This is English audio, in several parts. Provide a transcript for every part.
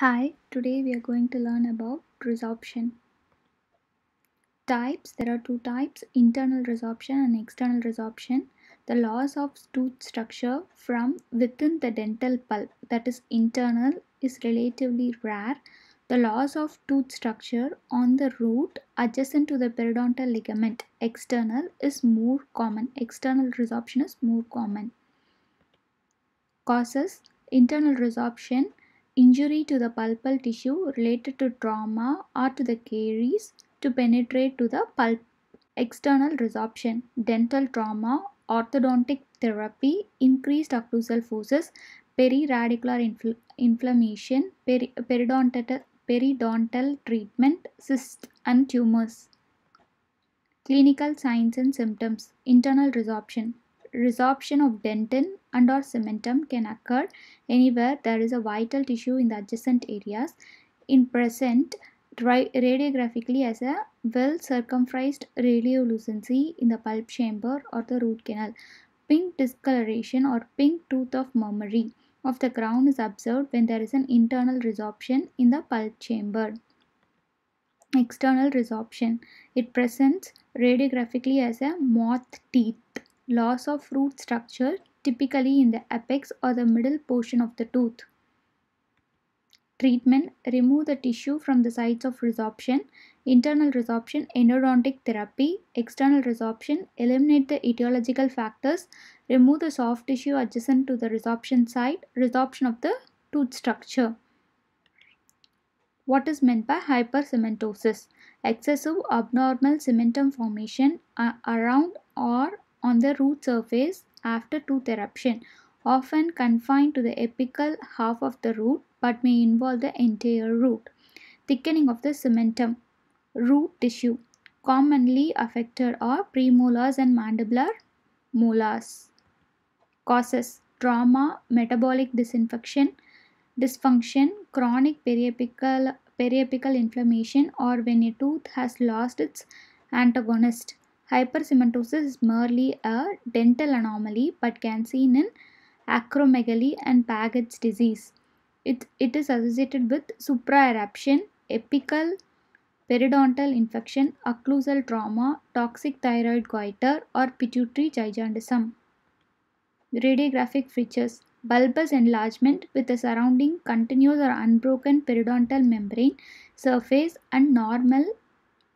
Hi, today we are going to learn about resorption. Types. There are two types, internal resorption and external resorption. The loss of tooth structure from within the dental pulp, that is internal, is relatively rare. The loss of tooth structure on the root adjacent to the periodontal ligament, external, is more common. External resorption is more common. Causes. Internal resorption, injury to the pulpal tissue related to trauma or to the caries to penetrate to the pulp. External resorption, dental trauma, orthodontic therapy, increased occlusal forces, periradicular inflammation, periodontal treatment, cysts and tumors. Clinical signs and symptoms. Internal resorption. Resorption of dentin and or cementum can occur anywhere there is a vital tissue in the adjacent areas. In present radiographically as a well circumferenced radiolucency in the pulp chamber or the root canal. Pink discoloration or pink tooth of memory of the crown is observed when there is an internal resorption in the pulp chamber. External resorption. It presents radiographically as a moth teeth. Loss of root structure, typically in the apex or the middle portion of the tooth. Treatment. Remove the tissue from the sites of resorption. Internal resorption, endodontic therapy. External resorption, eliminate the etiological factors. Remove the soft tissue adjacent to the resorption site. Resorption of the tooth structure. What is meant by hypercementosis? Excessive abnormal cementum formation around or on the root surface after tooth eruption, often confined to the apical half of the root but may involve the entire root. Thickening of the cementum. Root tissue commonly affected are premolars and mandibular molars. Causes. Trauma, metabolic dysfunction, chronic periapical inflammation, or when a tooth has lost its antagonist. Hypercementosis is merely a dental anomaly but can be seen in acromegaly and Paget's disease. It is associated with supraeruption, apical periodontal infection, occlusal trauma, toxic thyroid goiter, or pituitary gigantism. Radiographic features. Bulbous enlargement with a surrounding continuous or unbroken periodontal membrane surface and normal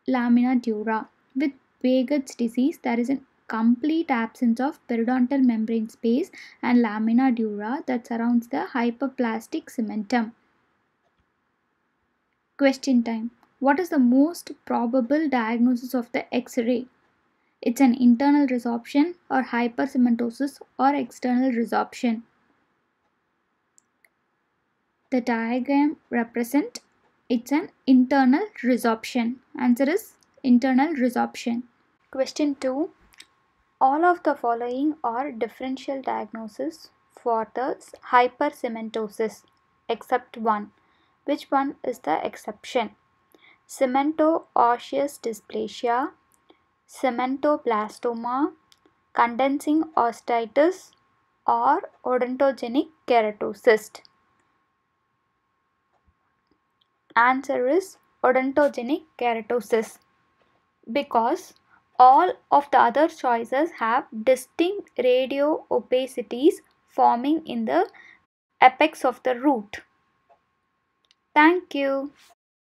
lamina dura. With Paget's disease, there is a complete absence of periodontal membrane space and lamina dura that surrounds the hyperplastic cementum. Question time. What is the most probable diagnosis of the X-ray? It's an internal resorption or hypercementosis or external resorption. The diagram represents it's an internal resorption. Answer is internal resorption. Question 2. All of the following are differential diagnoses for the hypercementosis except one. Which one is the exception? Cemento-osseous dysplasia, cementoblastoma, condensing osteitis, or odontogenic keratocyst. Answer is odontogenic keratocyst, because all of the other choices have distinct radio opacities forming in the apex of the root. Thank you.